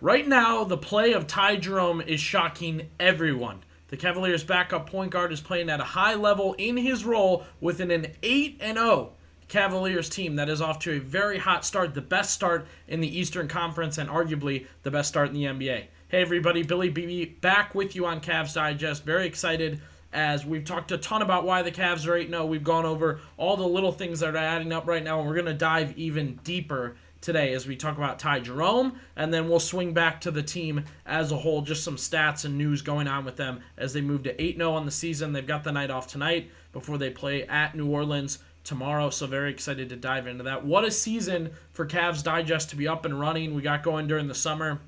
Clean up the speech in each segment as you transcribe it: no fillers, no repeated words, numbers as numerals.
Right now, the play of Ty Jerome is shocking everyone. The Cavaliers' backup point guard is playing at a high level in his role within an 8-0 Cavaliers team that is off to a very hot start, the best start in the Eastern Conference and arguably the best start in the NBA. Hey everybody, Billy B back with you on Cavs Digest. Very excited as we've talked a ton about why the Cavs are 8-0. We've gone over all the little things that are adding up right now, and we're going to dive even deeper today as we talk about Ty Jerome, and then we'll swing back to the team as a whole, just some stats and news going on with them as they move to 8-0 on the season. They've got the night off tonight before they play at New Orleans tomorrow, so very excited to dive into that. What a season for Cavs Digest to be up and running. We got going during the summer.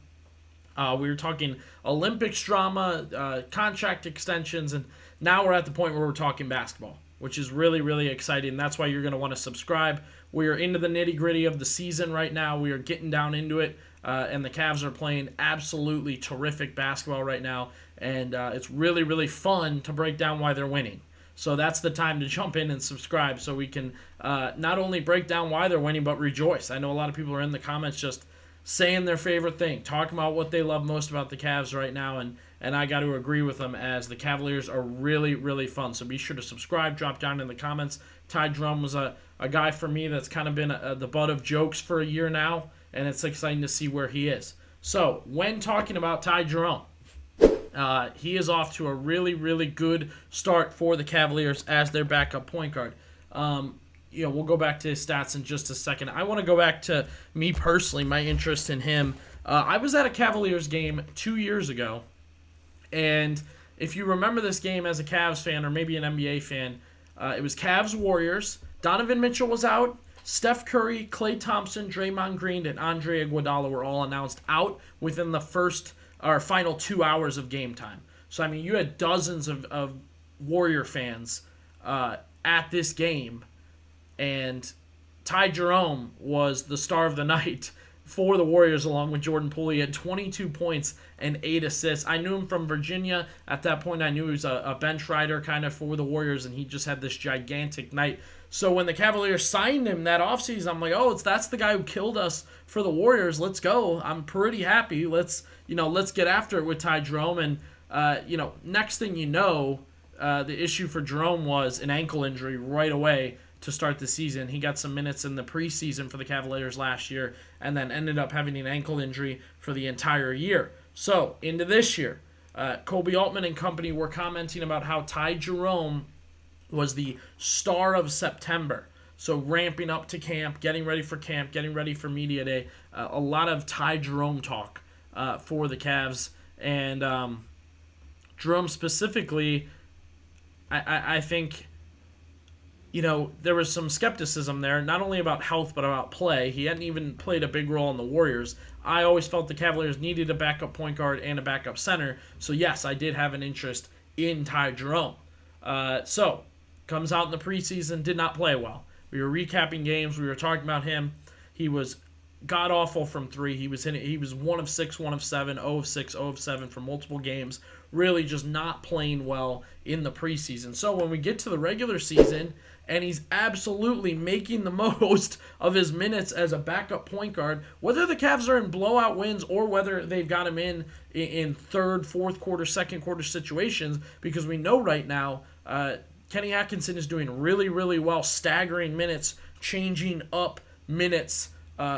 We were talking Olympics drama, contract extensions, and now we're at the point where we're talking basketball, which is really, really exciting. That's why you're going to want to subscribe. We are into the nitty-gritty of the season right now. We are getting down into it, and the Cavs are playing absolutely terrific basketball right now, and it's really, really fun to break down why they're winning. So that's the time to jump in and subscribe so we can not only break down why they're winning, but rejoice. I know a lot of people are in the comments just saying their favorite thing, talking about what they love most about the Cavs right now, and I got to agree with them as the Cavaliers are really, really fun. So be sure to subscribe, drop down in the comments. Ty Jerome was a guy for me that's kind of been the butt of jokes for a year now, and it's exciting to see where he is. So when talking about Ty Jerome, he is off to a really, really good start for the Cavaliers as their backup point guard. We'll go back to his stats in just a second. I want to go back to me personally, my interest in him. I was at a Cavaliers game 2 years ago, and if you remember this game as a Cavs fan or maybe an NBA fan, it was Cavs-Warriors. Donovan Mitchell was out. Steph Curry, Klay Thompson, Draymond Green, and Andre Iguodala were all announced out within the final 2 hours of game time. So, I mean, you had dozens of Warrior fans at this game, and Ty Jerome was the star of the night for the Warriors along with Jordan Poole. He had 22 points and 8 assists. I knew him from Virginia. At that point, I knew he was a bench rider kind of for the Warriors, and he just had this gigantic night. So when the Cavaliers signed him that offseason, I'm like, that's the guy who killed us for the Warriors. Let's go. I'm pretty happy. Let's get after it with Ty Jerome. And, next thing you know, the issue for Jerome was an ankle injury right away to start the season. He got some minutes in the preseason for the Cavaliers last year and then ended up having an ankle injury for the entire year. So, into this year, Koby Altman and company were commenting about how Ty Jerome was the star of September. So, ramping up to camp, getting ready for media day. A lot of Ty Jerome talk for the Cavs. And Jerome specifically, I think, there was some skepticism there, not only about health, but about play. He hadn't even played a big role in the Warriors. I always felt the Cavaliers needed a backup point guard and a backup center. So, yes, I did have an interest in Ty Jerome. Comes out in the preseason, did not play well. We were recapping games. We were talking about him. He was god-awful from three. He was 1 of 6, 1 of 7, 0 of 6, 0 of 7 for multiple games. Really just not playing well in the preseason. So when we get to the regular season, and he's absolutely making the most of his minutes as a backup point guard, whether the Cavs are in blowout wins or whether they've got him in third, fourth quarter, second quarter situations, because we know right now Kenny Atkinson is doing really, really well, staggering minutes, changing up minutes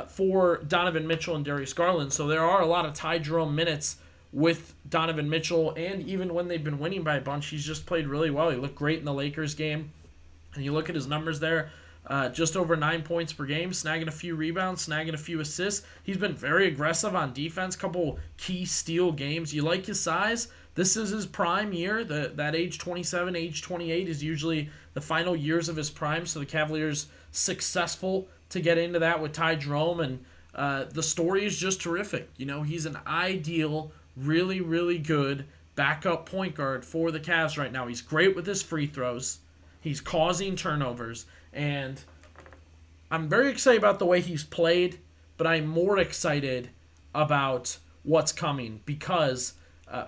for Donovan Mitchell and Darius Garland. So there are a lot of Ty Jerome minutes with Donovan Mitchell, and even when they've been winning by a bunch, he's just played really well. He looked great in the Lakers game. And you look at his numbers there, just over 9 points per game, snagging a few rebounds, snagging a few assists. He's been very aggressive on defense, couple key steal games. You like his size? This is his prime year. That age 27, age 28 is usually the final years of his prime, so the Cavaliers successful to get into that with Ty Jerome, and the story is just terrific. He's an ideal, really, really good backup point guard for the Cavs right now. He's great with his free throws. He's causing turnovers, and I'm very excited about the way he's played, but I'm more excited about what's coming because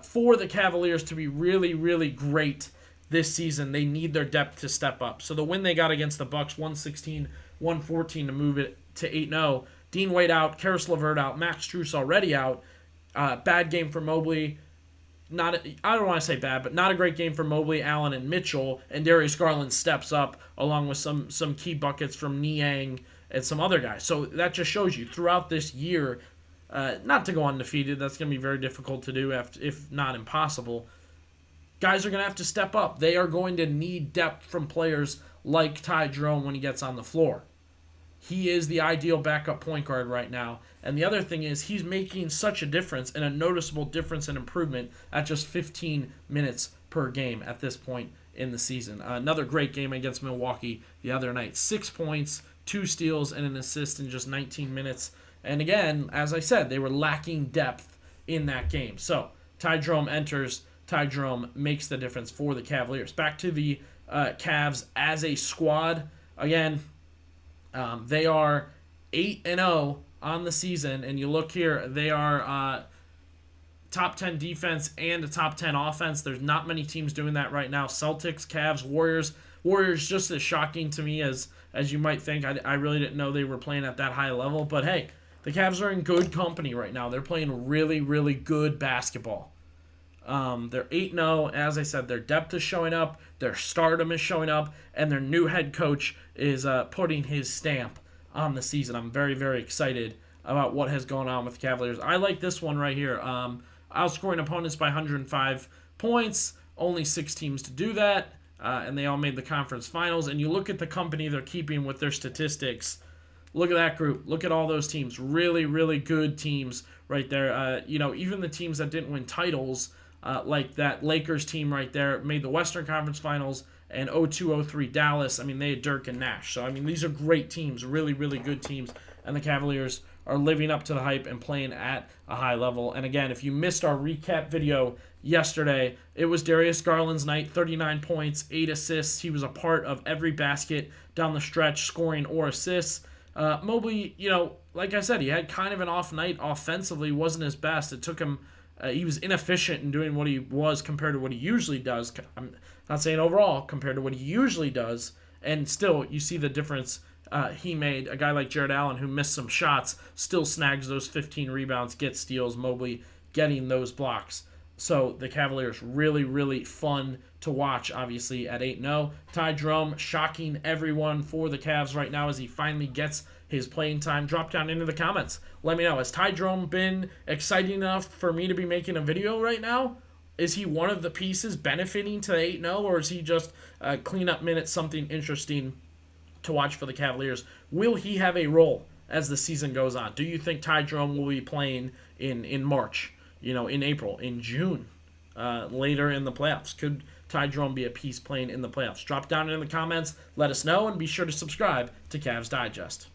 for the Cavaliers to be really, really great this season, they need their depth to step up. So the win they got against the Bucks, 116-114 to move it to 8-0. Dean Wade out, Karis LeVert out, Max Strus already out. Bad game for Mobley. I don't want to say bad, but not a great game for Mobley, Allen, and Mitchell. And Darius Garland steps up along with some key buckets from Niang and some other guys. So that just shows you throughout this year, not to go undefeated. That's going to be very difficult to do, if not impossible. Guys are going to have to step up. They are going to need depth from players like Ty Jerome when he gets on the floor. He is the ideal backup point guard right now. And the other thing is he's making such a difference and a noticeable difference and improvement at just 15 minutes per game at this point in the season. Another great game against Milwaukee the other night. 6 points, 2 steals, and an assist in just 19 minutes. And again, as I said, they were lacking depth in that game. So Ty Jerome enters. Ty Jerome makes the difference for the Cavaliers. Back to the Cavs as a squad. Again, they are 8-0 on the season, and you look here, they are top 10 defense and a top 10 offense. There's not many teams doing that right now. Celtics, Cavs, Warriors. Warriors just as shocking to me as you might think. I really didn't know they were playing at that high level, but hey, the Cavs are in good company right now. They're playing really, really good basketball. They're 8-0. As I said, their depth is showing up, their stardom is showing up, and their new head coach is putting his stamp on the season. I'm very, very excited about what has gone on with the Cavaliers. I like this one right here. Outscoring opponents by 105 points. Only 6 teams to do that, and they all made the conference finals. And you look at the company they're keeping with their statistics. Look at that group. Look at all those teams. Really, really good teams right there. Even the teams that didn't win titles, like that Lakers team right there, made the Western Conference Finals, and 02-03 Dallas. I mean, they had Dirk and Nash. So, I mean, these are great teams, really, really good teams. And the Cavaliers are living up to the hype and playing at a high level. And again, if you missed our recap video yesterday, it was Darius Garland's night, 39 points, 8 assists. He was a part of every basket down the stretch, scoring or assists. Mobley, like I said, he had kind of an off night offensively, wasn't his best. It took him... he was inefficient in doing what he was compared to what he usually does. I'm not saying overall compared to what he usually does. And still, you see the difference he made. A guy like Jarrett Allen, who missed some shots, still snags those 15 rebounds, gets steals. Mobley getting those blocks. So the Cavaliers, really, really fun to watch, obviously, at 8-0. Ty Jerome shocking everyone for the Cavs right now as he finally gets his playing time. Drop down into the comments. Let me know. Has Ty Jerome been exciting enough for me to be making a video right now? Is he one of the pieces benefiting to 8-0, or is he just cleanup minutes, something interesting to watch for the Cavaliers? Will he have a role as the season goes on? Do you think Ty Jerome will be playing in March, in April, in June, later in the playoffs? Could Ty Jerome be a piece playing in the playoffs? Drop down in the comments. Let us know, and be sure to subscribe to Cavs Digest.